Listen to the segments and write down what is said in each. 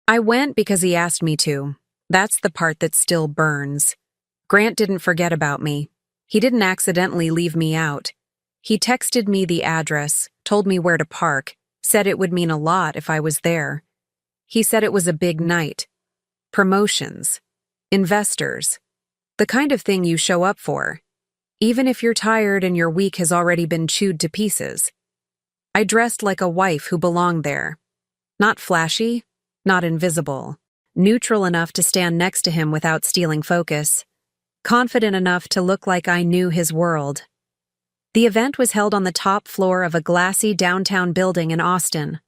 I went because he asked me to. That's the part that still burns. Grant didn't forget about me. He didn't accidentally leave me out. He texted me the address, told me where to park, said it would mean a lot if I was there. He said it was a big night. Promotions. Investors. The kind of thing you show up for, even if you're tired and your week has already been chewed to pieces. I dressed like a wife who belonged there. Not flashy, not invisible. Neutral enough to stand next to him without stealing focus. Confident enough to look like I knew his world. The event was held on the top floor of a glassy downtown building in Austin.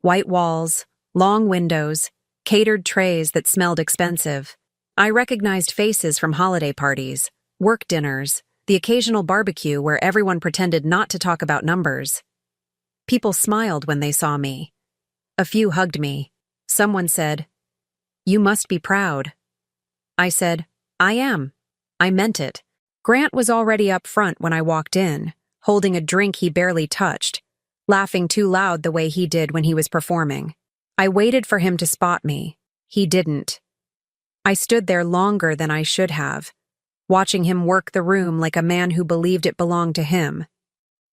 White walls, long windows, catered trays that smelled expensive. I recognized faces from holiday parties, work dinners, the occasional barbecue where everyone pretended not to talk about numbers. People smiled when they saw me. A few hugged me. Someone said, "You must be proud." I said, "I am." I meant it. Grant was already up front when I walked in, holding a drink he barely touched, laughing too loud the way he did when he was performing. I waited for him to spot me. He didn't. I stood there longer than I should have, watching him work the room like a man who believed it belonged to him.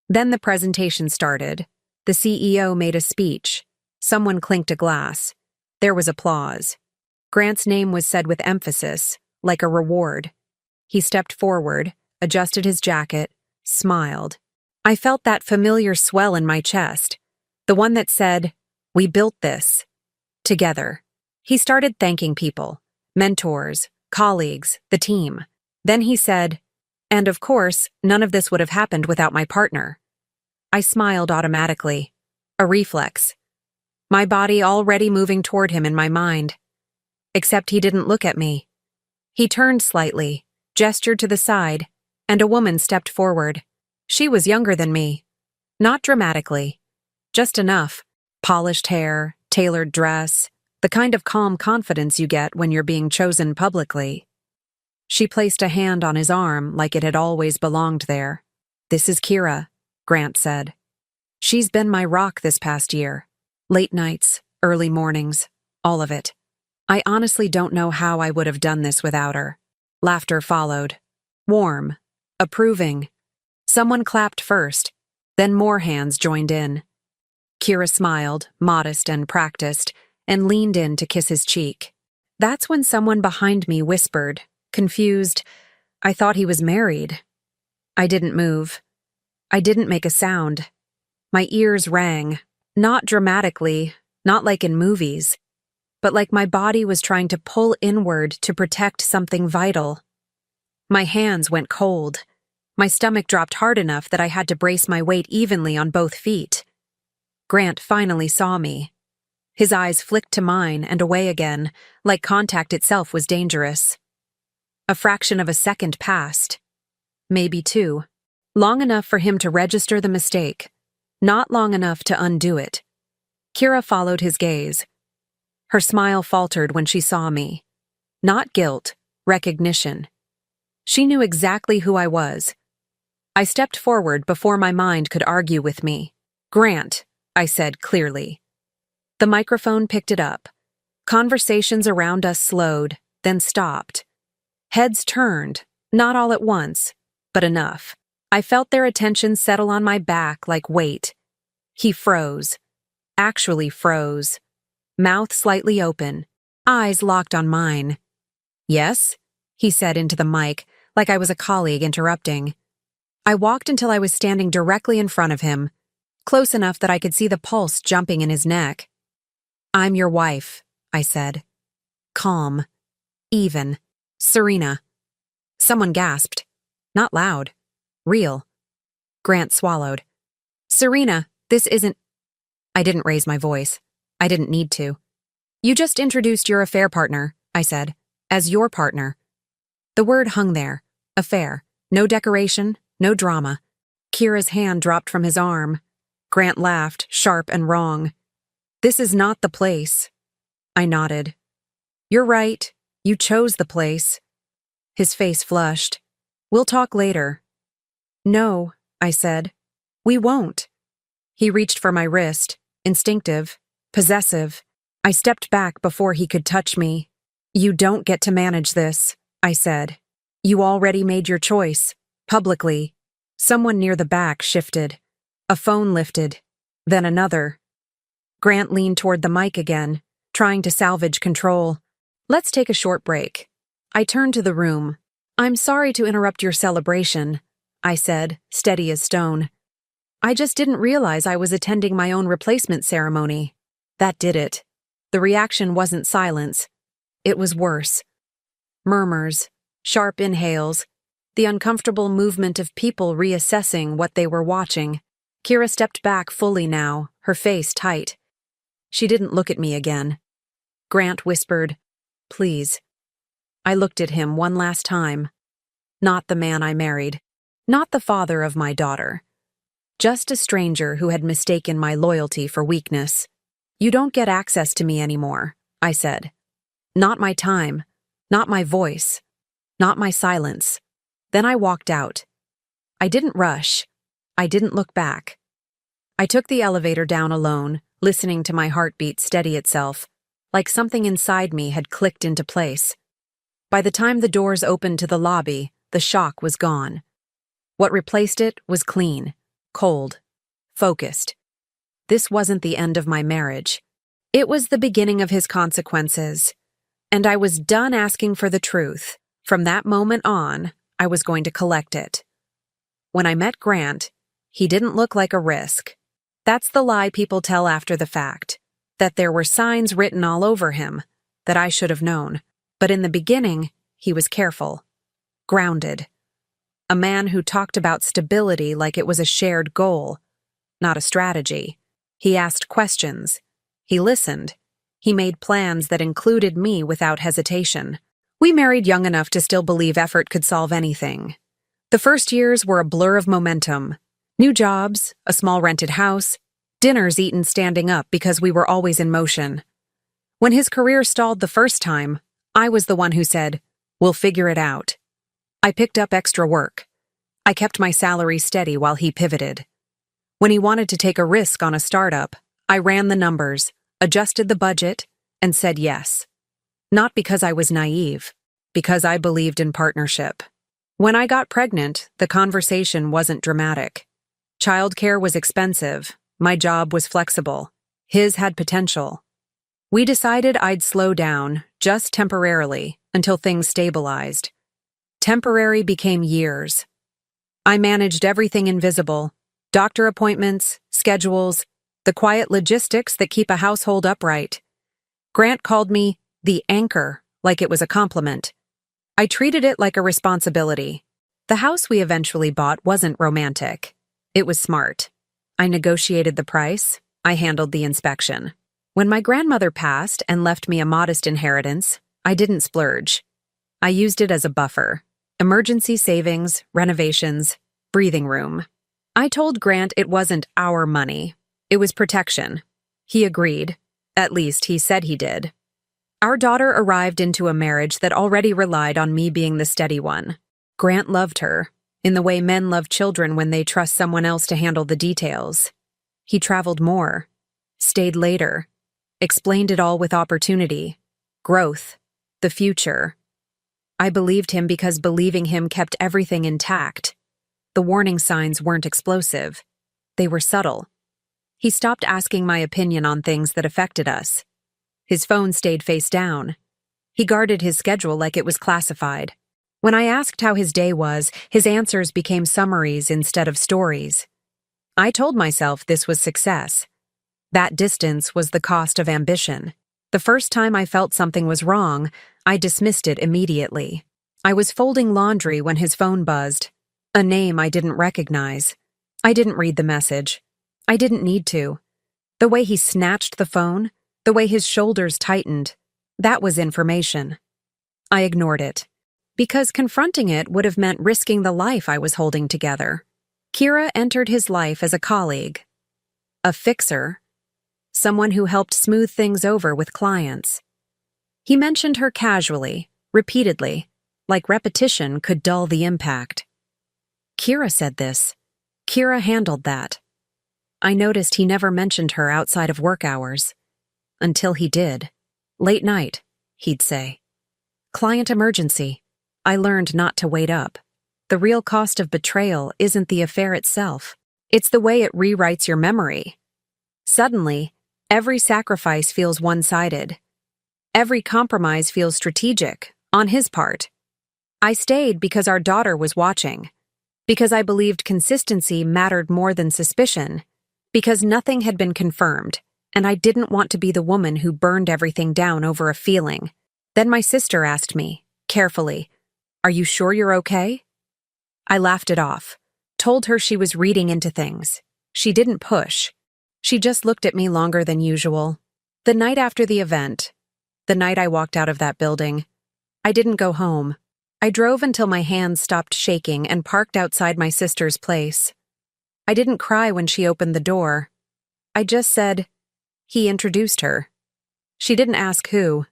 Then the presentation started. The CEO made a speech. Someone clinked a glass. There was applause. Grant's name was said with emphasis, like a reward. He stepped forward, adjusted his jacket, smiled. I felt that familiar swell in my chest, the one that said, "We built this. Together." He started thanking people, mentors, colleagues, the team. Then he said, "And of course, none of this would have happened without my partner." I smiled automatically. A reflex. My body already moving toward him in my mind. Except he didn't look at me. He turned slightly, gestured to the side, and a woman stepped forward. She was younger than me. Not dramatically. Just enough. Polished hair, tailored dress, the kind of calm confidence you get when you're being chosen publicly. She placed a hand on his arm like it had always belonged there. "This is Kira," Grant said. "She's been my rock this past year. Late nights, early mornings, all of it. I honestly don't know how I would have done this without her." Laughter followed. Warm. Approving. Someone clapped first, then more hands joined in. Kira smiled, modest and practiced, and leaned in to kiss his cheek. That's when someone behind me whispered, confused, "I thought he was married." I didn't move. I didn't make a sound. My ears rang, not dramatically, not like in movies, but like my body was trying to pull inward to protect something vital. My hands went cold. My stomach dropped hard enough that I had to brace my weight evenly on both feet. Grant finally saw me. His eyes flicked to mine and away again, like contact itself was dangerous. A fraction of a second passed. Maybe two. Long enough for him to register the mistake. Not long enough to undo it. Kira followed his gaze. Her smile faltered when she saw me. Not guilt, recognition. She knew exactly who I was. I stepped forward before my mind could argue with me. "Grant," I said clearly. The microphone picked it up. Conversations around us slowed, then stopped. Heads turned, not all at once, but enough. I felt their attention settle on my back like weight. He froze. Actually froze. Mouth slightly open, eyes locked on mine. "Yes?" he said into the mic, like I was a colleague interrupting. I walked until I was standing directly in front of him, close enough that I could see the pulse jumping in his neck. "I'm your wife," I said. Calm. Even. Serena. Someone gasped. Not loud. Real. Grant swallowed. "Serena, this isn't—" I didn't raise my voice. I didn't need to. "You just introduced your affair partner," I said, "as your partner." The word hung there. Affair. No decoration, no drama. Kira's hand dropped from his arm. Grant laughed, sharp and wrong. "This is not the place." I nodded. "You're right. You chose the place." His face flushed. "We'll talk later." "No," I said. "We won't." He reached for my wrist, instinctive, possessive. I stepped back before he could touch me. "You don't get to manage this," I said. "You already made your choice, publicly." Someone near the back shifted. A phone lifted, then another. Grant leaned toward the mic again, trying to salvage control. "Let's take a short break." I turned to the room. "I'm sorry to interrupt your celebration," I said, steady as stone. "I just didn't realize I was attending my own replacement ceremony." That did it. The reaction wasn't silence. It was worse. Murmurs, sharp inhales, the uncomfortable movement of people reassessing what they were watching. Kira stepped back fully now, her face tight. She didn't look at me again. Grant whispered, "Please." I looked at him one last time. Not the man I married. Not the father of my daughter. Just a stranger who had mistaken my loyalty for weakness. "You don't get access to me anymore," I said. "Not my time. Not my voice. Not my silence." Then I walked out. I didn't rush. I didn't look back. I took the elevator down alone, listening to my heartbeat steady itself, like something inside me had clicked into place. By the time the doors opened to the lobby, the shock was gone. What replaced it was clean, cold, focused. This wasn't the end of my marriage. It was the beginning of his consequences. And I was done asking for the truth. From that moment on, I was going to collect it. When I met Grant, he didn't look like a risk. That's the lie people tell after the fact, that there were signs written all over him, that I should have known. But in the beginning, he was careful, grounded. A man who talked about stability like it was a shared goal, not a strategy. He asked questions. He listened. He made plans that included me without hesitation. We married young enough to still believe effort could solve anything. The first years were a blur of momentum. New jobs, a small rented house, dinners eaten standing up because we were always in motion. When his career stalled the first time, I was the one who said, "We'll figure it out." I picked up extra work. I kept my salary steady while he pivoted. When he wanted to take a risk on a startup, I ran the numbers, adjusted the budget, and said yes. Not because I was naive, because I believed in partnership. When I got pregnant, the conversation wasn't dramatic. Childcare was expensive. My job was flexible. His had potential. We decided I'd slow down, just temporarily, until things stabilized. Temporary became years. I managed everything invisible: doctor appointments, schedules, the quiet logistics that keep a household upright. Grant called me the anchor, like it was a compliment. I treated it like a responsibility. The house we eventually bought wasn't romantic. It was smart. I negotiated the price. I handled the inspection. When my grandmother passed and left me a modest inheritance, I didn't splurge. I used it as a buffer. Emergency savings, renovations, breathing room. I told Grant it wasn't our money. It was protection. He agreed. At least he said he did. Our daughter arrived into a marriage that already relied on me being the steady one. Grant loved her, in the way men love children when they trust someone else to handle the details. He traveled more, stayed later, explained it all with opportunity, growth, the future. I believed him because believing him kept everything intact. The warning signs weren't explosive. They were subtle. He stopped asking my opinion on things that affected us. His phone stayed face down. He guarded his schedule like it was classified. When I asked how his day was, his answers became summaries instead of stories. I told myself this was success. That distance was the cost of ambition. The first time I felt something was wrong, I dismissed it immediately. I was folding laundry when his phone buzzed. A name I didn't recognize. I didn't read the message. I didn't need to. The way he snatched the phone, the way his shoulders tightened, that was information. I ignored it, because confronting it would have meant risking the life I was holding together. Kira entered his life as a colleague, a fixer, someone who helped smooth things over with clients. He mentioned her casually, repeatedly, like repetition could dull the impact. Kira said this. Kira handled that. I noticed he never mentioned her outside of work hours. until he did. Late night, he'd say. Client emergency. I learned not to wait up. The real cost of betrayal isn't the affair itself. It's the way it rewrites your memory. Suddenly, every sacrifice feels one-sided. Every compromise feels strategic, on his part. I stayed because our daughter was watching. Because I believed consistency mattered more than suspicion. Because nothing had been confirmed, and I didn't want to be the woman who burned everything down over a feeling. Then my sister asked me, carefully, "Are you sure you're okay?" I laughed it off, told her she was reading into things. She didn't push. She just looked at me longer than usual. The night after the event, the night I walked out of that building, I didn't go home. I drove until my hands stopped shaking and parked outside my sister's place. I didn't cry when she opened the door. I just said, he introduced her. She didn't ask who.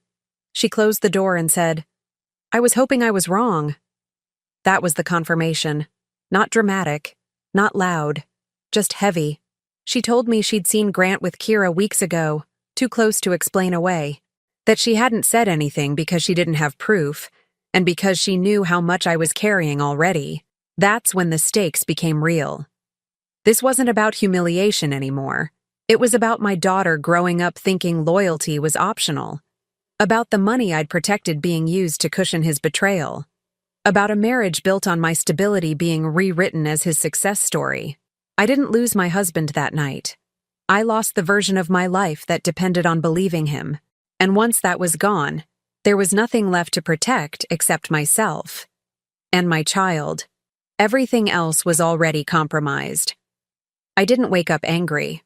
She closed the door and said, "I was hoping I was wrong." That was the confirmation. Not dramatic, not loud, just heavy. She told me she'd seen Grant with Kira weeks ago, too close to explain away. That she hadn't said anything because she didn't have proof, and because she knew how much I was carrying already. That's when the stakes became real. This wasn't about humiliation anymore. It was about my daughter growing up thinking loyalty was optional. About the money I'd protected being used to cushion his betrayal. About a marriage built on my stability being rewritten as his success story. I didn't lose my husband that night. I lost the version of my life that depended on believing him. And once that was gone, there was nothing left to protect except myself. And my child. Everything else was already compromised. I didn't wake up angry.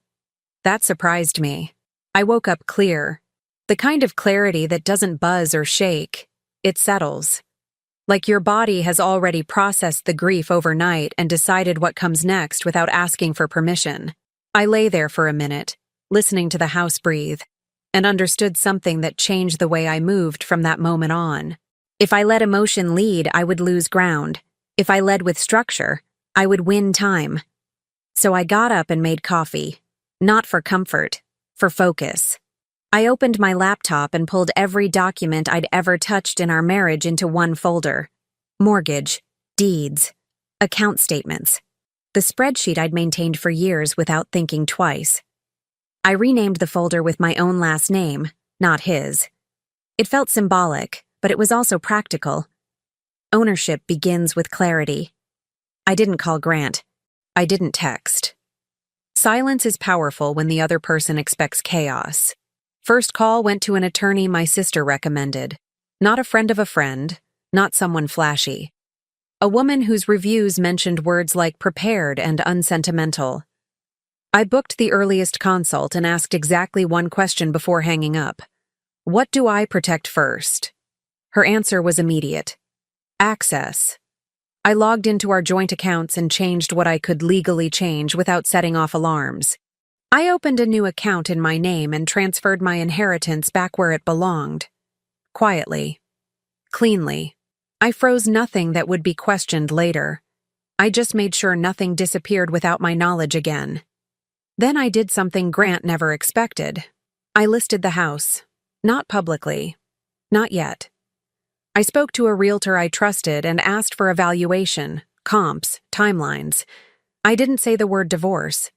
That surprised me. I woke up clear. The kind of clarity that doesn't buzz or shake. It settles. Like your body has already processed the grief overnight and decided what comes next without asking for permission. I lay there for a minute, listening to the house breathe, and understood something that changed the way I moved from that moment on. If I let emotion lead, I would lose ground. If I led with structure, I would win time. So I got up and made coffee. Not for comfort, for focus. I opened my laptop and pulled every document I'd ever touched in our marriage into one folder. Mortgage, deeds, account statements. The spreadsheet I'd maintained for years without thinking twice. I renamed the folder with my own last name, not his. It felt symbolic, but it was also practical. Ownership begins with clarity. I didn't call Grant. I didn't text. Silence is powerful when the other person expects chaos. First call went to an attorney my sister recommended. Not a friend of a friend, not someone flashy. A woman whose reviews mentioned words like prepared and unsentimental. I booked the earliest consult and asked exactly one question before hanging up. What do I protect first? Her answer was immediate. Access. I logged into our joint accounts and changed what I could legally change without setting off alarms. I opened a new account in my name and transferred my inheritance back where it belonged. Quietly. Cleanly. I froze nothing that would be questioned later. I just made sure nothing disappeared without my knowledge again. Then I did something Grant never expected. I listed the house. Not publicly. Not yet. I spoke to a realtor I trusted and asked for a valuation, comps, timelines. I didn't say the word divorce.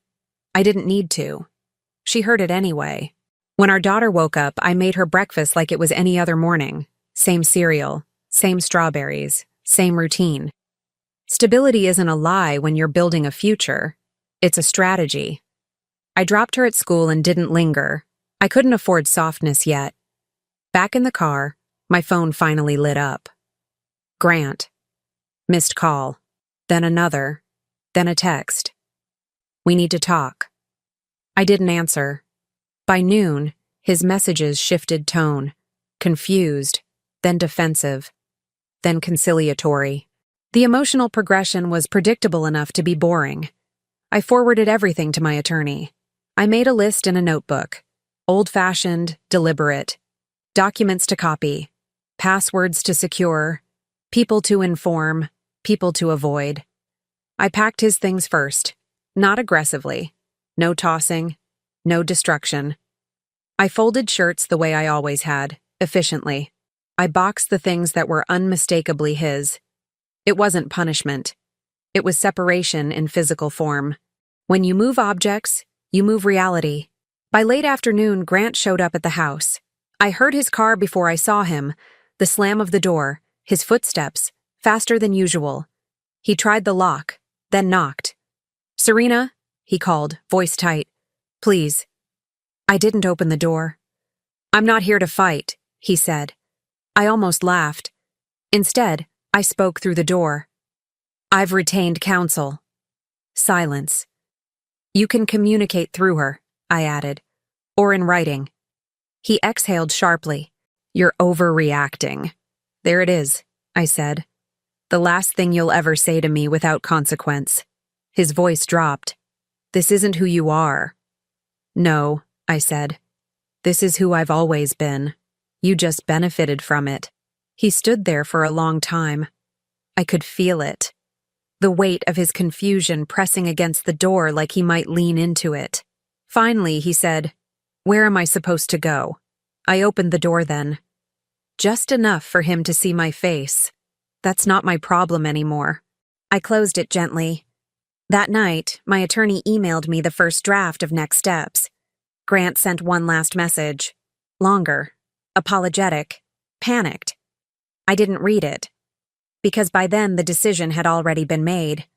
I didn't need to. She heard it anyway. When our daughter woke up, I made her breakfast like it was any other morning. Same cereal, same strawberries, same routine. Stability isn't a lie when you're building a future. It's a strategy. I dropped her at school and didn't linger. I couldn't afford softness yet. Back in the car, my phone finally lit up. Grant. Missed call. Then another. Then a text. We need to talk. I didn't answer. By noon, his messages shifted tone. Confused, then defensive, then conciliatory. The emotional progression was predictable enough to be boring. I forwarded everything to my attorney. I made a list in a notebook. Old-fashioned, deliberate. Documents to copy. Passwords to secure. People to inform. People to avoid. I packed his things first. Not aggressively. No tossing. No destruction. I folded shirts the way I always had, efficiently. I boxed the things that were unmistakably his. It wasn't punishment. It was separation in physical form. When you move objects, you move reality. By late afternoon, Grant showed up at the house. I heard his car before I saw him, the slam of the door, his footsteps, faster than usual. He tried the lock, then knocked. "Serena," he called, voice tight. "Please." I didn't open the door. "I'm not here to fight," he said. I almost laughed. Instead, I spoke through the door. "I've retained counsel." Silence. "You can communicate through her," I added. "Or in writing." He exhaled sharply. "You're overreacting." "There it is," I said. "The last thing you'll ever say to me without consequence." His voice dropped. "This isn't who you are." "No," I said. "This is who I've always been. You just benefited from it." He stood there for a long time. I could feel it. The weight of his confusion pressing against the door like he might lean into it. Finally, he said, "Where am I supposed to go?" I opened the door then. Just enough for him to see my face. That's not my problem anymore. I closed it gently. That night, my attorney emailed me the first draft of next steps. Grant sent one last message. Longer. Apologetic. Panicked. I didn't read it. Because by then the decision had already been made.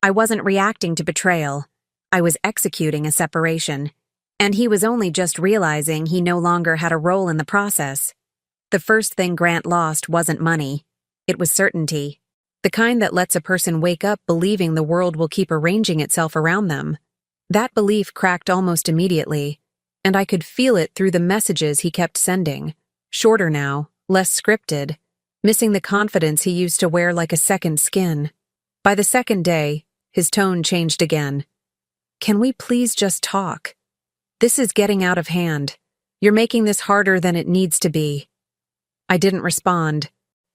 I wasn't reacting to betrayal. I was executing a separation. And he was only just realizing he no longer had a role in the process. The first thing Grant lost wasn't money. It was certainty. The kind that lets a person wake up believing the world will keep arranging itself around them. That belief cracked almost immediately, and I could feel it through the messages he kept sending. Shorter now, less scripted, missing the confidence he used to wear like a second skin. By the second day, his tone changed again. "Can we please just talk? This is getting out of hand. You're making this harder than it needs to be." I didn't respond,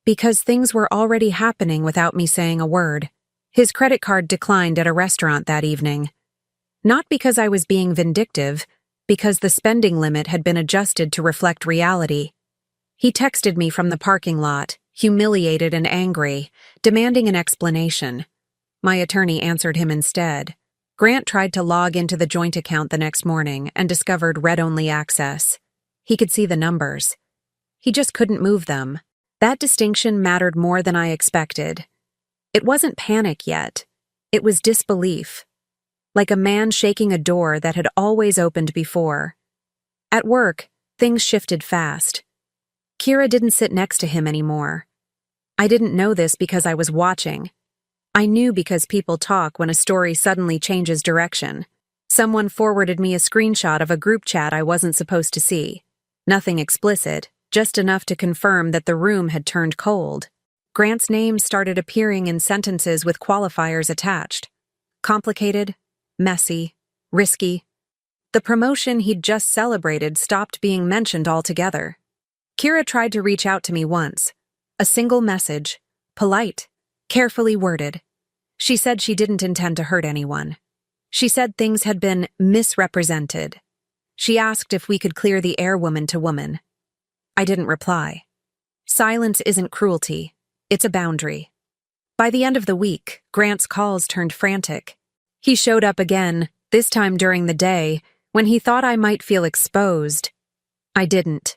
because things were already happening without me saying a word. His credit card declined at a restaurant that evening. Not because I was being vindictive, because the spending limit had been adjusted to reflect reality. He texted me from the parking lot, humiliated and angry, demanding an explanation. My attorney answered him instead. Grant tried to log into the joint account the next morning and discovered read-only access. He could see the numbers. He just couldn't move them. That distinction mattered more than I expected. It wasn't panic yet. It was disbelief. Like a man shaking a door that had always opened before. At work, things shifted fast. Kira didn't sit next to him anymore. I didn't know this because I was watching. I knew because people talk when a story suddenly changes direction. Someone forwarded me a screenshot of a group chat I wasn't supposed to see. Nothing explicit, just enough to confirm that the room had turned cold. Grant's name started appearing in sentences with qualifiers attached. Complicated, messy, risky. The promotion he'd just celebrated stopped being mentioned altogether. Kira tried to reach out to me once. A single message, polite, carefully worded. She said she didn't intend to hurt anyone. She said things had been misrepresented. She asked if we could clear the air woman to woman. I didn't reply. Silence isn't cruelty. It's a boundary. By the end of the week, Grant's calls turned frantic. He showed up again, this time during the day, when he thought I might feel exposed. I didn't.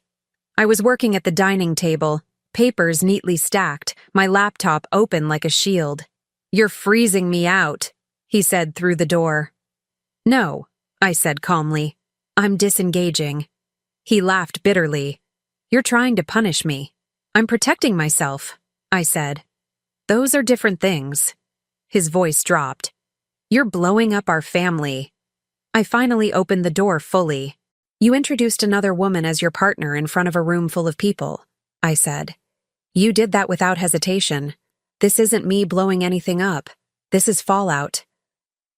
I was working at the dining table, papers neatly stacked, my laptop open like a shield. "You're freezing me out," he said through the door. "No," I said calmly. "I'm disengaging." He laughed bitterly. "You're trying to punish me." "I'm protecting myself," I said. "Those are different things." His voice dropped. "You're blowing up our family." I finally opened the door fully. "You introduced another woman as your partner in front of a room full of people," I said. "You did that without hesitation. This isn't me blowing anything up. This is fallout."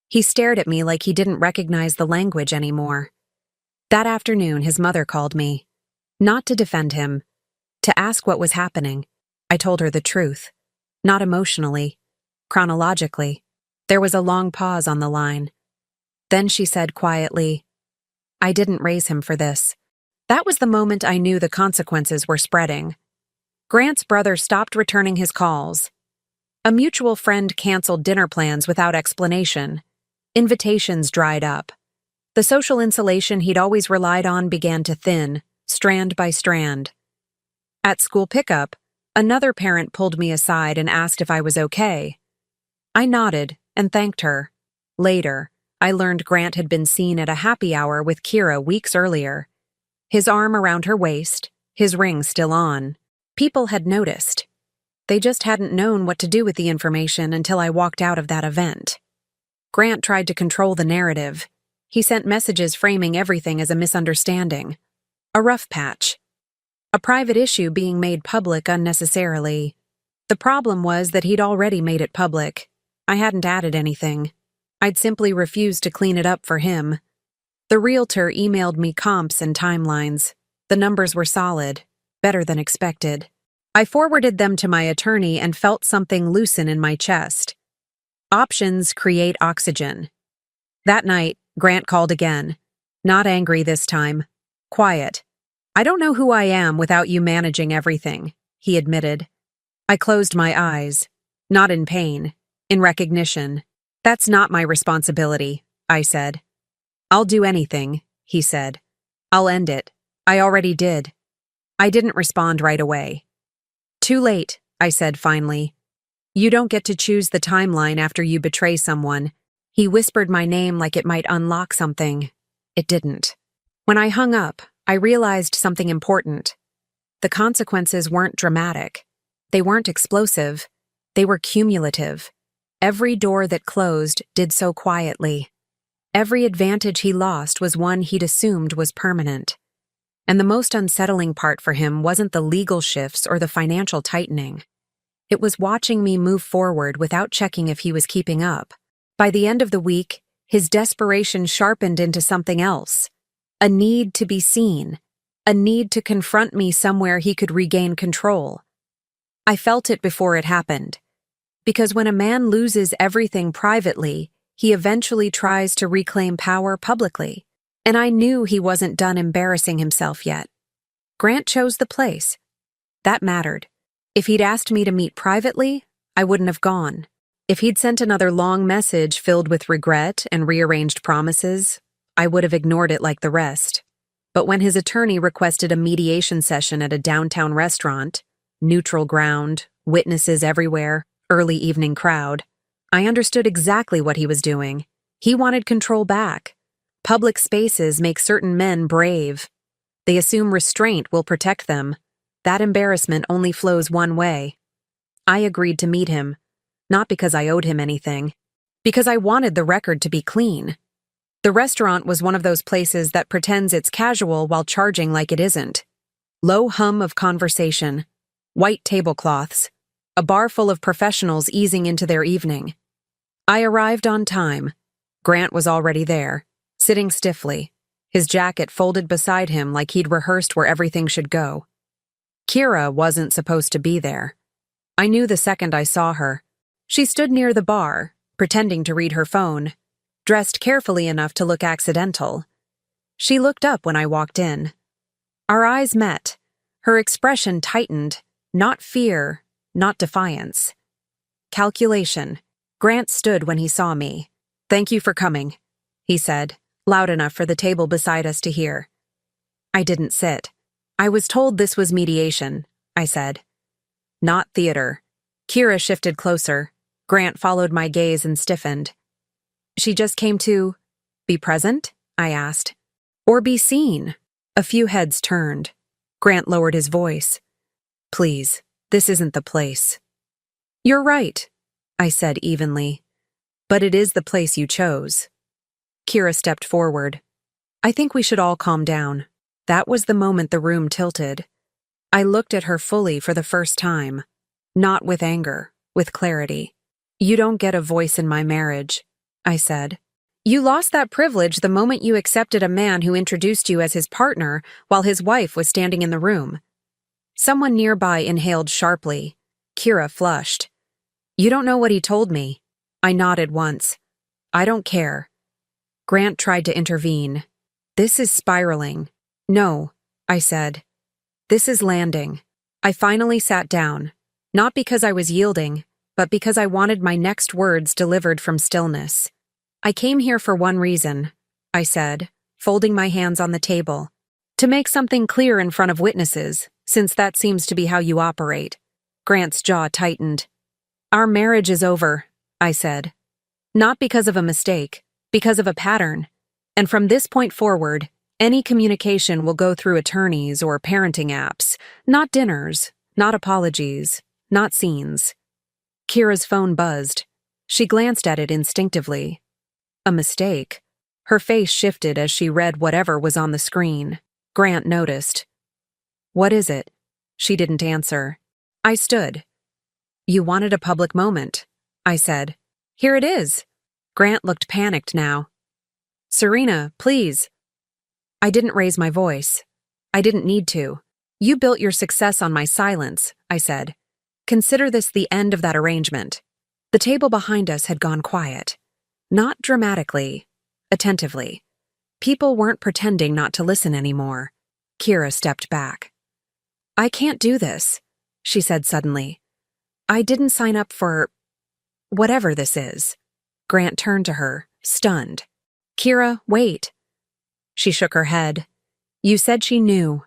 He stared at me like he didn't recognize the language anymore. That afternoon, his mother called me. Not to defend him. To ask what was happening. I told her the truth. Not emotionally. Chronologically. There was a long pause on the line. Then she said quietly, "I didn't raise him for this. That was the moment I knew the consequences were spreading. Grant's brother stopped returning his calls. A mutual friend canceled dinner plans without explanation. Invitations dried up. The social insulation he'd always relied on began to thin, strand by strand. At school pickup, another parent pulled me aside and asked if I was okay. I nodded and thanked her. Later, I learned Grant had been seen at a happy hour with Kira weeks earlier. His arm around her waist, his ring still on. People had noticed. They just hadn't known what to do with the information until I walked out of that event. Grant tried to control the narrative. He sent messages framing everything as a misunderstanding. A rough patch. A private issue being made public unnecessarily. The problem was that he'd already made it public. I hadn't added anything. I'd simply refused to clean it up for him. The realtor emailed me comps and timelines. The numbers were solid, better than expected. I forwarded them to my attorney and felt something loosen in my chest. Options create oxygen. That night, Grant called again. Not angry this time. Quiet. I don't know who I am without you managing everything, he admitted. I closed my eyes. Not in pain, in recognition. That's not my responsibility, I said. I'll do anything, he said. I'll end it. I already did. I didn't respond right away. Too late, I said finally. You don't get to choose the timeline after you betray someone. He whispered my name like it might unlock something. It didn't. When I hung up, I realized something important. The consequences weren't dramatic. They weren't explosive. They were cumulative. Every door that closed did so quietly. Every advantage he lost was one he'd assumed was permanent. And the most unsettling part for him wasn't the legal shifts or the financial tightening. It was watching me move forward without checking if he was keeping up. By the end of the week, his desperation sharpened into something else. A need to be seen. A need to confront me somewhere he could regain control. I felt it before it happened. Because when a man loses everything privately, he eventually tries to reclaim power publicly. And I knew he wasn't done embarrassing himself yet. Grant chose the place. That mattered. If he'd asked me to meet privately, I wouldn't have gone. If he'd sent another long message filled with regret and rearranged promises, I would have ignored it like the rest. But when his attorney requested a mediation session at a downtown restaurant, neutral ground, witnesses everywhere, early evening crowd, I understood exactly what he was doing. He wanted control back. Public spaces make certain men brave. They assume restraint will protect them. That embarrassment only flows one way. I agreed to meet him, not because I owed him anything, because I wanted the record to be clean. The restaurant was one of those places that pretends it's casual while charging like it isn't. Low hum of conversation, white tablecloths, a bar full of professionals easing into their evening. I arrived on time. Grant was already there, sitting stiffly, his jacket folded beside him like he'd rehearsed where everything should go. Kira wasn't supposed to be there. I knew the second I saw her. She stood near the bar, pretending to read her phone, dressed carefully enough to look accidental. She looked up when I walked in. Our eyes met. Her expression tightened, not fear, not defiance. Calculation. Grant stood when he saw me. "Thank you for coming," he said, loud enough for the table beside us to hear. I didn't sit. "I was told this was mediation," I said. "Not theater." Kira shifted closer. Grant followed my gaze and stiffened. "She just came to be present?" I asked. "Or be seen?" A few heads turned. Grant lowered his voice. "Please, this isn't the place." "You're right," I said evenly. "But it is the place you chose." Kira stepped forward. "I think we should all calm down." That was the moment the room tilted. I looked at her fully for the first time. Not with anger, with clarity. "You don't get a voice in my marriage," I said. "You lost that privilege the moment you accepted a man who introduced you as his partner while his wife was standing in the room." Someone nearby inhaled sharply. Kira flushed. "You don't know what he told me." I nodded once. "I don't care." Grant tried to intervene. "This is spiraling." "No, I said. This is landing. I finally sat down, not because I was yielding, but because I wanted my next words delivered from stillness. I came here for one reason, I said, folding my hands on the table. To make something clear in front of witnesses, since that seems to be how you operate. Grant's jaw tightened. Our marriage is over, I said. Not because of a mistake, because of a pattern. And from this point forward, any communication will go through attorneys or parenting apps, not dinners, not apologies, not scenes. Kira's phone buzzed. She glanced at it instinctively. A mistake. Her face shifted as she read whatever was on the screen. Grant noticed. What is it? She didn't answer. I stood. You wanted a public moment, I said. Here it is. Grant looked panicked now. Serena, please. I didn't raise my voice. I didn't need to. You built your success on my silence, I said. Consider this the end of that arrangement. The table behind us had gone quiet. Not dramatically, attentively. People weren't pretending not to listen anymore. Kira stepped back. I can't do this, she said suddenly. I didn't sign up for whatever this is. Grant turned to her, stunned. Kira, wait. She shook her head. You said she knew.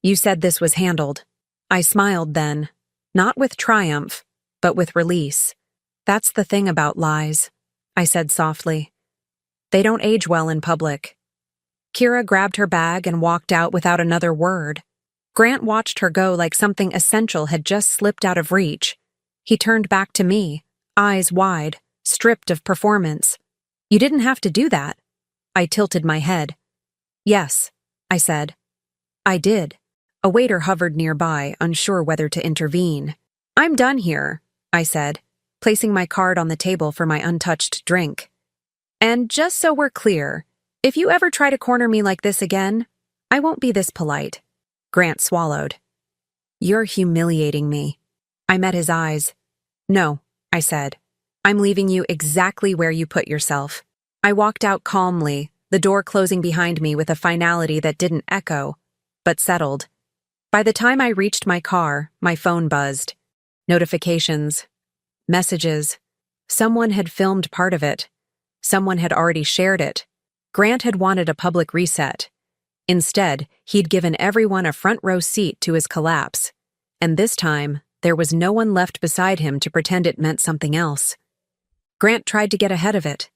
You said this was handled. I smiled then, not with triumph, but with release. That's the thing about lies, I said softly. They don't age well in public. Kira grabbed her bag and walked out without another word. Grant watched her go like something essential had just slipped out of reach. He turned back to me, eyes wide, stripped of performance. You didn't have to do that. I tilted my head. Yes, I said. I did. A waiter hovered nearby, unsure whether to intervene. I'm done here, I said, placing my card on the table for my untouched drink. And just so we're clear, if you ever try to corner me like this again, I won't be this polite. Grant swallowed. You're humiliating me. I met his eyes. No, I said. I'm leaving you exactly where you put yourself. I walked out calmly, the door closing behind me with a finality that didn't echo, but settled. By the time I reached my car, my phone buzzed. Notifications. Messages. Someone had filmed part of it. Someone had already shared it. Grant had wanted a public reset. Instead, he'd given everyone a front-row seat to his collapse. And this time, there was no one left beside him to pretend it meant something else. Grant tried to get ahead of it.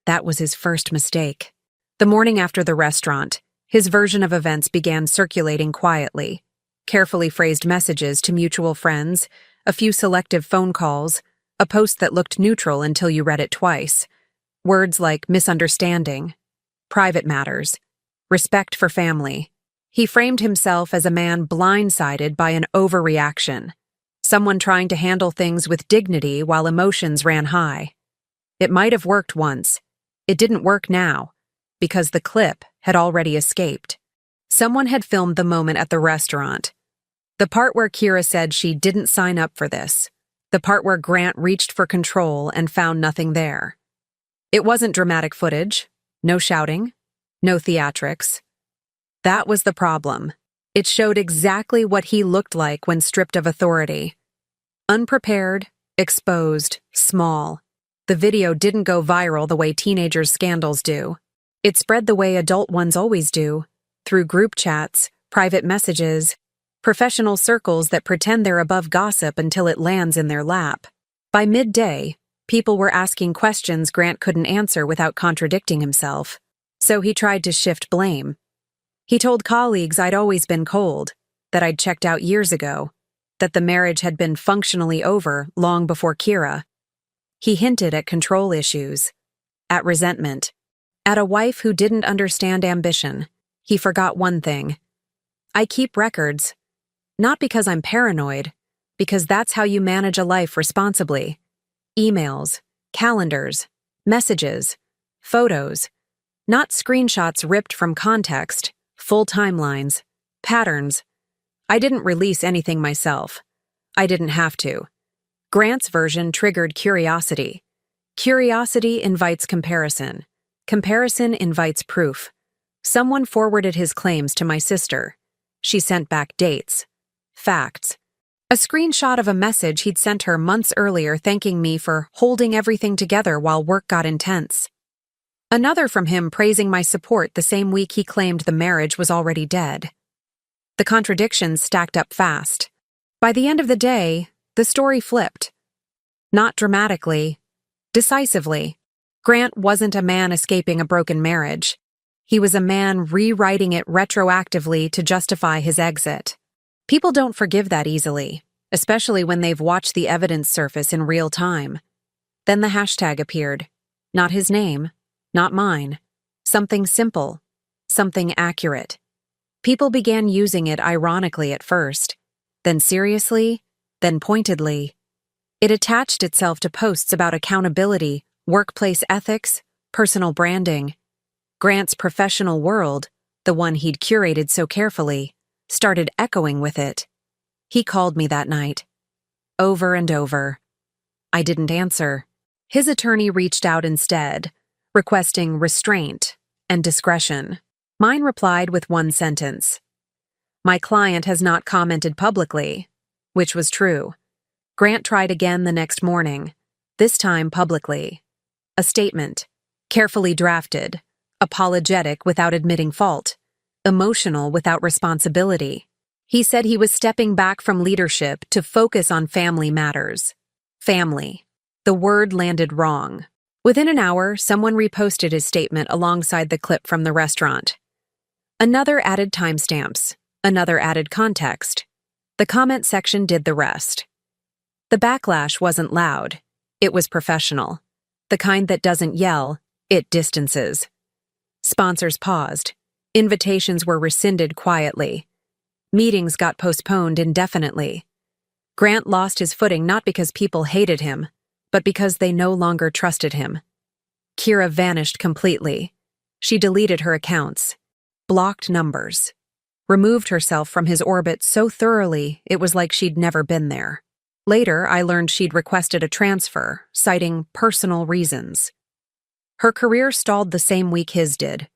That was his first mistake. The morning after the restaurant, his version of events began circulating quietly. Carefully phrased messages to mutual friends, a few selective phone calls, a post that looked neutral until you read it twice. Words like misunderstanding, private matters, respect for family. He framed himself as a man blindsided by an overreaction, someone trying to handle things with dignity while emotions ran high. It might have worked once. It didn't work now, because the clip had already escaped. Someone had filmed the moment at the restaurant. The part where Kira said she didn't sign up for this. The part where Grant reached for control and found nothing there. It wasn't dramatic footage. No shouting. No theatrics. That was the problem. It showed exactly what he looked like when stripped of authority. Unprepared, exposed, small. The video didn't go viral the way teenagers' scandals do. It spread the way adult ones always do, through group chats, private messages, professional circles that pretend they're above gossip until it lands in their lap. By midday, people were asking questions Grant couldn't answer without contradicting himself, so he tried to shift blame. He told colleagues I'd always been cold, that I'd checked out years ago, that the marriage had been functionally over long before Kira. He hinted at control issues, at resentment, at a wife who didn't understand ambition. He forgot one thing. I keep records, not because I'm paranoid, because that's how you manage a life responsibly. Emails, calendars, messages, photos, not screenshots ripped from context, full timelines, patterns. I didn't release anything myself. I didn't have to. Grant's version triggered curiosity. Curiosity invites comparison. Comparison invites proof. Someone forwarded his claims to my sister. She sent back dates, facts, a screenshot of a message he'd sent her months earlier thanking me for holding everything together while work got intense. Another from him praising my support the same week he claimed the marriage was already dead. The contradictions stacked up fast. By the end of the day, the story flipped. Not dramatically, decisively. Grant wasn't a man escaping a broken marriage. He was a man rewriting it retroactively to justify his exit. People don't forgive that easily, especially when they've watched the evidence surface in real time. Then the hashtag appeared. Not his name, not mine. Something simple, something accurate. People began using it ironically at first, then seriously, then pointedly. It attached itself to posts about accountability, workplace ethics, personal branding. Grant's professional world, the one he'd curated so carefully, started echoing with it. He called me that night. Over and over. I didn't answer. His attorney reached out instead, requesting restraint and discretion. Mine replied with one sentence. My client has not commented publicly, which was true. Grant tried again the next morning, this time publicly. A statement, carefully drafted, apologetic without admitting fault, emotional without responsibility. He said he was stepping back from leadership to focus on family matters. Family. The word landed wrong. Within an hour, someone reposted his statement alongside the clip from the restaurant. Another added timestamps, another added context. The comment section did the rest. The backlash wasn't loud. It was professional. The kind that doesn't yell, it distances. Sponsors paused. Invitations were rescinded quietly. Meetings got postponed indefinitely. Grant lost his footing not because people hated him, but because they no longer trusted him. Kira vanished completely. She deleted her accounts, blocked numbers, removed herself from his orbit so thoroughly it was like she'd never been there. Later, I learned she'd requested a transfer, citing personal reasons. Her career stalled the same week his did.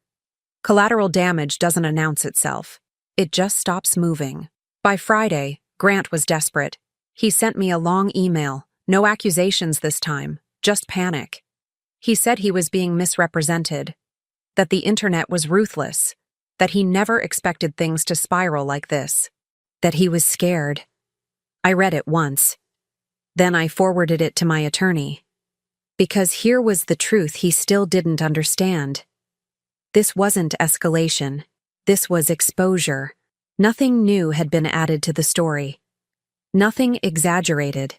Collateral damage doesn't announce itself. It just stops moving. By Friday, Grant was desperate. He sent me a long email, no accusations this time, just panic. He said he was being misrepresented, that the internet was ruthless, that he never expected things to spiral like this, that he was scared. I read it once. Then I forwarded it to my attorney. Because here was the truth he still didn't understand. This wasn't escalation. This was exposure. Nothing new had been added to the story. Nothing exaggerated.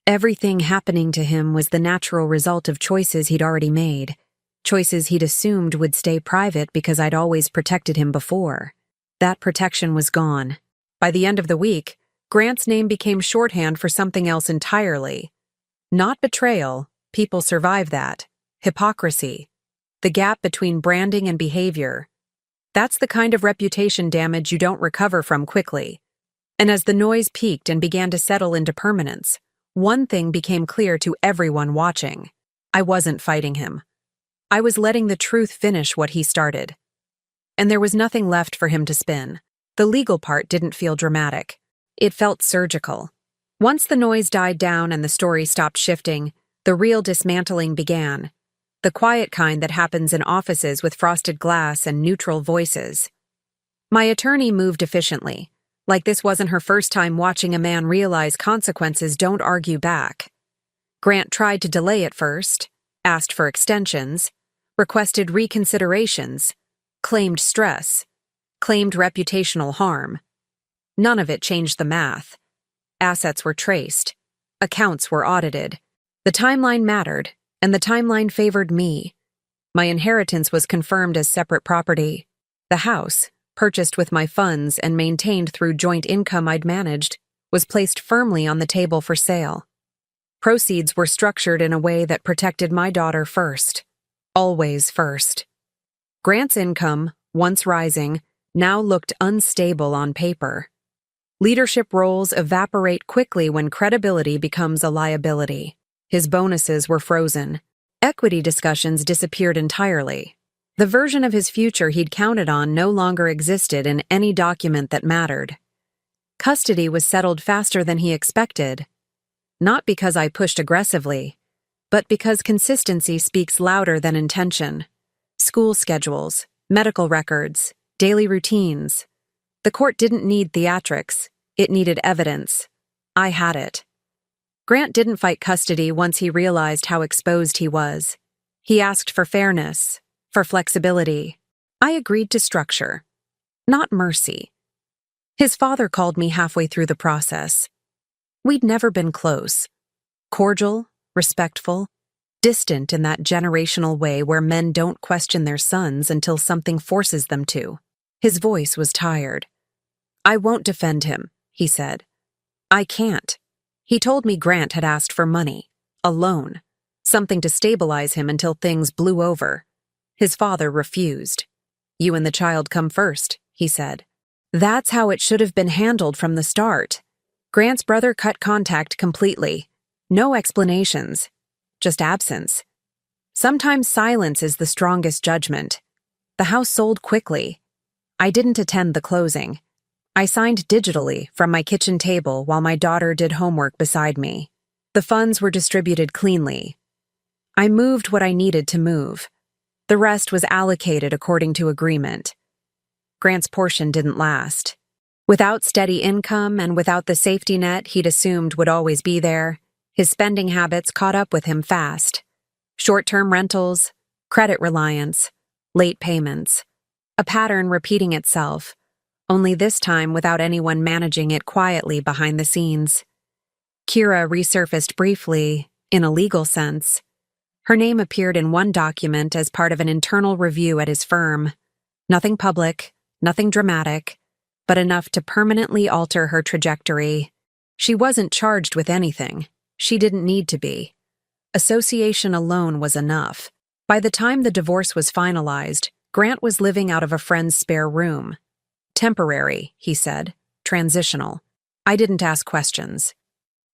Everything happening to him was the natural result of choices he'd already made, choices he'd assumed would stay private because I'd always protected him before. That protection was gone. By the end of the week, Grant's name became shorthand for something else entirely. Not betrayal, people survive that. Hypocrisy. The gap between branding and behavior. That's the kind of reputation damage you don't recover from quickly. And as the noise peaked and began to settle into permanence, one thing became clear to everyone watching. I wasn't fighting him. I was letting the truth finish what he started. And there was nothing left for him to spin. The legal part didn't feel dramatic. It felt surgical. Once the noise died down and the story stopped shifting, the real dismantling began. The quiet kind that happens in offices with frosted glass and neutral voices. My attorney moved efficiently, like this wasn't her first time watching a man realize consequences don't argue back. Grant tried to delay at first, asked for extensions, requested reconsiderations, claimed stress, claimed reputational harm. None of it changed the math. Assets were traced. Accounts were audited. The timeline mattered, and the timeline favored me. My inheritance was confirmed as separate property. The house, purchased with my funds and maintained through joint income I'd managed, was placed firmly on the table for sale. Proceeds were structured in a way that protected my daughter first. Always first. Grant's income, once rising, now looked unstable on paper. Leadership roles evaporate quickly when credibility becomes a liability. His bonuses were frozen. Equity discussions disappeared entirely. The version of his future he'd counted on no longer existed in any document that mattered. Custody was settled faster than he expected. Not because I pushed aggressively, but because consistency speaks louder than intention. School schedules, medical records, daily routines. The court didn't need theatrics, it needed evidence. I had it. Grant didn't fight custody once he realized how exposed he was. He asked for fairness, for flexibility. I agreed to structure, not mercy. His father called me halfway through the process. We'd never been close. Cordial, respectful, distant in that generational way where men don't question their sons until something forces them to. His voice was tired. "I won't defend him," he said. "I can't." He told me Grant had asked for money, a loan, something to stabilize him until things blew over. His father refused. "You and the child come first," he said. That's how it should have been handled from the start. Grant's brother cut contact completely. No explanations, just absence. Sometimes silence is the strongest judgment. The house sold quickly. I didn't attend the closing. I signed digitally from my kitchen table while my daughter did homework beside me. The funds were distributed cleanly. I moved what I needed to move. The rest was allocated according to agreement. Grant's portion didn't last. Without steady income and without the safety net he'd assumed would always be there, his spending habits caught up with him fast. Short-term rentals, credit reliance, late payments. A pattern repeating itself, only this time without anyone managing it quietly behind the scenes. Kira resurfaced briefly, in a legal sense. Her name appeared in one document as part of an internal review at his firm. Nothing public, nothing dramatic, but enough to permanently alter her trajectory. She wasn't charged with anything. She didn't need to be. Association alone was enough. By the time the divorce was finalized, Grant was living out of a friend's spare room. Temporary, he said. Transitional. I didn't ask questions.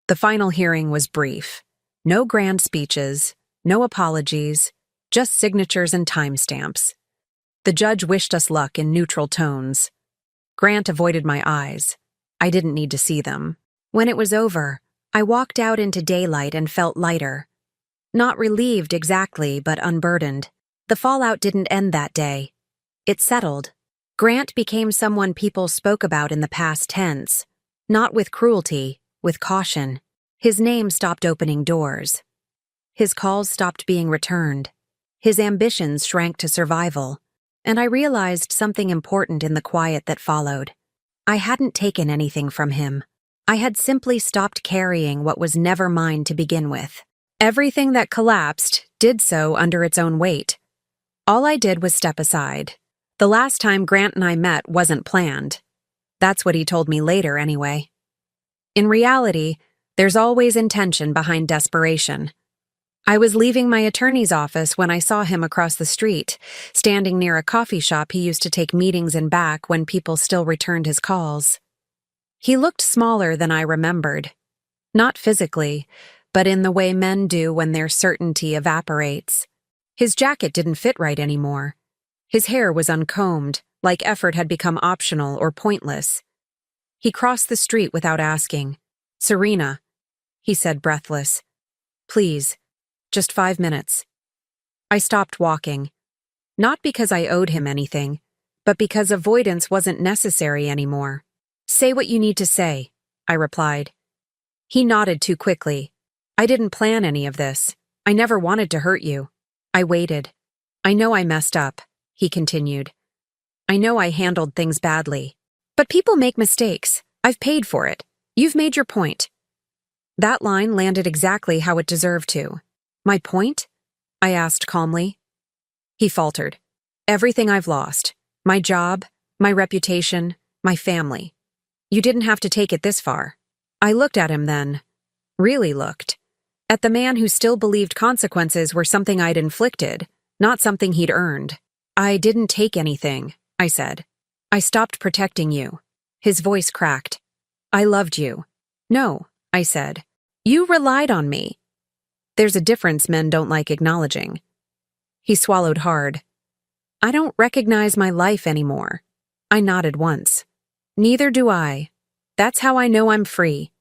The final hearing was brief. No grand speeches, no apologies, just signatures and timestamps. The judge wished us luck in neutral tones. Grant avoided my eyes. I didn't need to see them. When it was over, I walked out into daylight and felt lighter. Not relieved exactly, but unburdened. The fallout didn't end that day. It settled. Grant became someone people spoke about in the past tense. Not with cruelty, with caution. His name stopped opening doors. His calls stopped being returned. His ambitions shrank to survival. And I realized something important in the quiet that followed. I hadn't taken anything from him. I had simply stopped carrying what was never mine to begin with. Everything that collapsed did so under its own weight. All I did was step aside. The last time Grant and I met wasn't planned. That's what he told me later, anyway. In reality, there's always intention behind desperation. I was leaving my attorney's office when I saw him across the street, standing near a coffee shop he used to take meetings in back when people still returned his calls. He looked smaller than I remembered. Not physically, but in the way men do when their certainty evaporates. His jacket didn't fit right anymore. His hair was uncombed, like effort had become optional or pointless. He crossed the street without asking. "Serena," he said, breathless. "Please, just 5 minutes." I stopped walking. Not because I owed him anything, but because avoidance wasn't necessary anymore. "Say what you need to say," I replied. He nodded too quickly. "I didn't plan any of this. I never wanted to hurt you." I waited. "I know I messed up," he continued. "I know I handled things badly. But people make mistakes. I've paid for it. You've made your point." That line landed exactly how it deserved to. "My point?" I asked calmly. He faltered. "Everything I've lost. My job, my reputation, my family. You didn't have to take it this far." I looked at him then. Really looked. At the man who still believed consequences were something I'd inflicted, not something he'd earned. "I didn't take anything," I said. "I stopped protecting you." His voice cracked. "I loved you." "No," I said. "You relied on me." There's a difference men don't like acknowledging. He swallowed hard. I don't recognize my life anymore. I nodded once. Neither do I. That's how I know I'm free.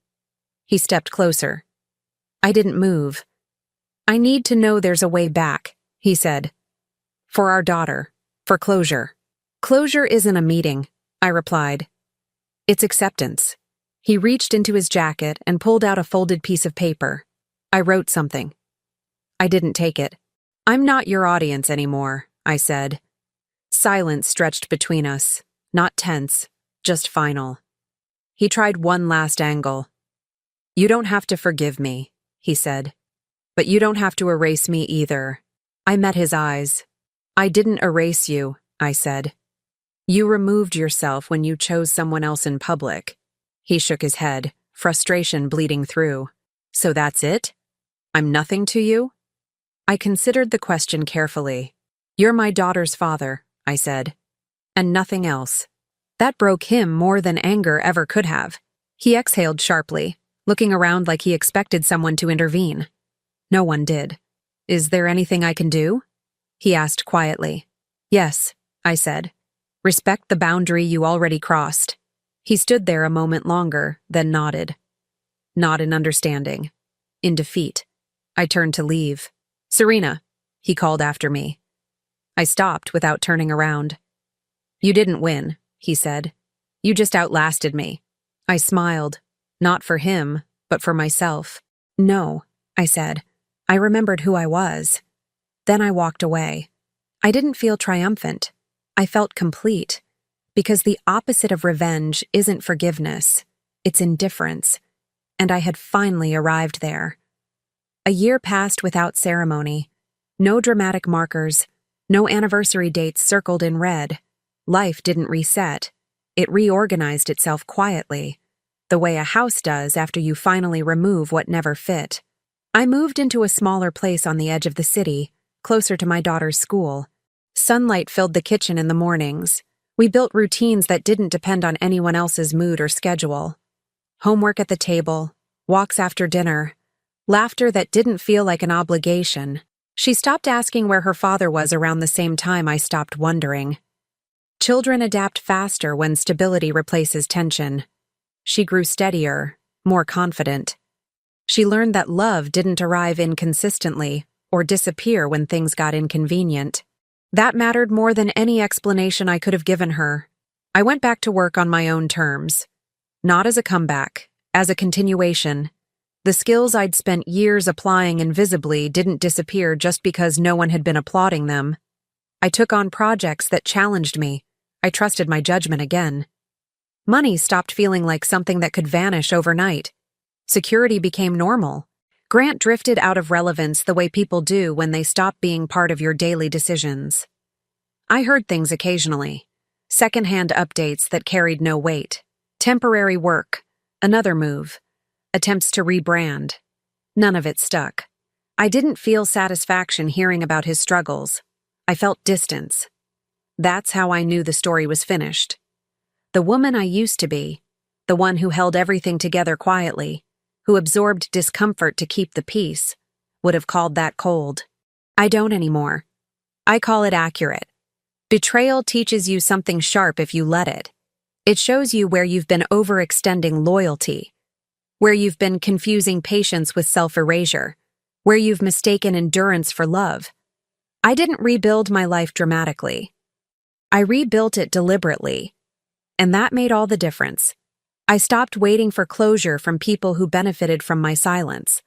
He stepped closer. I didn't move. I need to know there's a way back, he said. For our daughter. For closure. Closure isn't a meeting, I replied. It's acceptance. He reached into his jacket and pulled out a folded piece of paper. I wrote something. I didn't take it. I'm not your audience anymore, I said. Silence stretched between us, not tense, just final. He tried one last angle. You don't have to forgive me, he said. But you don't have to erase me either. I met his eyes. I didn't erase you, I said. You removed yourself when you chose someone else in public. He shook his head, frustration bleeding through. So that's it? I'm nothing to you? I considered the question carefully. You're my daughter's father, I said. And nothing else. That broke him more than anger ever could have. He exhaled sharply, looking around like he expected someone to intervene. No one did. Is there anything I can do? He asked quietly. Yes, I said. Respect the boundary you already crossed. He stood there a moment longer, then nodded. Not in understanding. In defeat. I turned to leave. Serena, he called after me. I stopped without turning around. You didn't win, he said. You just outlasted me. I smiled. Not for him, but for myself. No, I said. I remembered who I was. Then I walked away. I didn't feel triumphant. I felt complete. Because the opposite of revenge isn't forgiveness. It's indifference. And I had finally arrived there. A year passed without ceremony. No dramatic markers. No anniversary dates circled in red. Life didn't reset. It reorganized itself quietly, the way a house does after you finally remove what never fit. I moved into a smaller place on the edge of the city, closer to my daughter's school. Sunlight filled the kitchen in the mornings. We built routines that didn't depend on anyone else's mood or schedule. Homework at the table, walks after dinner, laughter that didn't feel like an obligation. She stopped asking where her father was around the same time I stopped wondering. Children adapt faster when stability replaces tension. She grew steadier, more confident. She learned that love didn't arrive inconsistently or disappear when things got inconvenient. That mattered more than any explanation I could have given her. I went back to work on my own terms. Not as a comeback, as a continuation. The skills I'd spent years applying invisibly didn't disappear just because no one had been applauding them. I took on projects that challenged me. I trusted my judgment again. Money stopped feeling like something that could vanish overnight. Security became normal. Grant drifted out of relevance the way people do when they stop being part of your daily decisions. I heard things occasionally. Secondhand updates that carried no weight. Temporary work. Another move. Attempts to rebrand. None of it stuck. I didn't feel satisfaction hearing about his struggles. I felt distance. That's how I knew the story was finished. The woman I used to be, the one who held everything together quietly, who absorbed discomfort to keep the peace, would have called that cold. I don't anymore. I call it accurate. Betrayal teaches you something sharp if you let it. It shows you where you've been overextending loyalty, where you've been confusing patience with self-erasure, where you've mistaken endurance for love. I didn't rebuild my life dramatically. I rebuilt it deliberately, and that made all the difference. I stopped waiting for closure from people who benefited from my silence.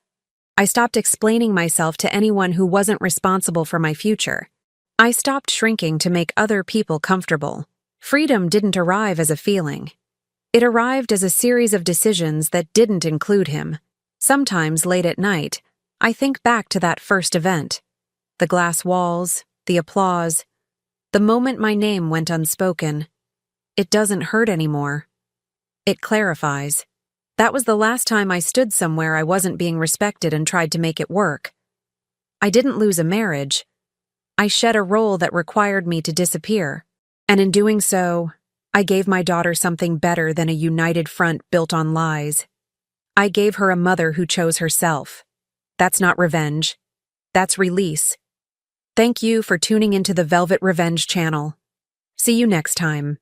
I stopped explaining myself to anyone who wasn't responsible for my future. I stopped shrinking to make other people comfortable. Freedom didn't arrive as a feeling. It arrived as a series of decisions that didn't include him. Sometimes late at night, I think back to that first event. The glass walls, the applause, the moment my name went unspoken. It doesn't hurt anymore. It clarifies. That was the last time I stood somewhere I wasn't being respected and tried to make it work. I didn't lose a marriage. I shed a role that required me to disappear. And in doing so, I gave my daughter something better than a united front built on lies. I gave her a mother who chose herself. That's not revenge. That's release. Thank you for tuning into the Velvet Revenge channel. See you next time.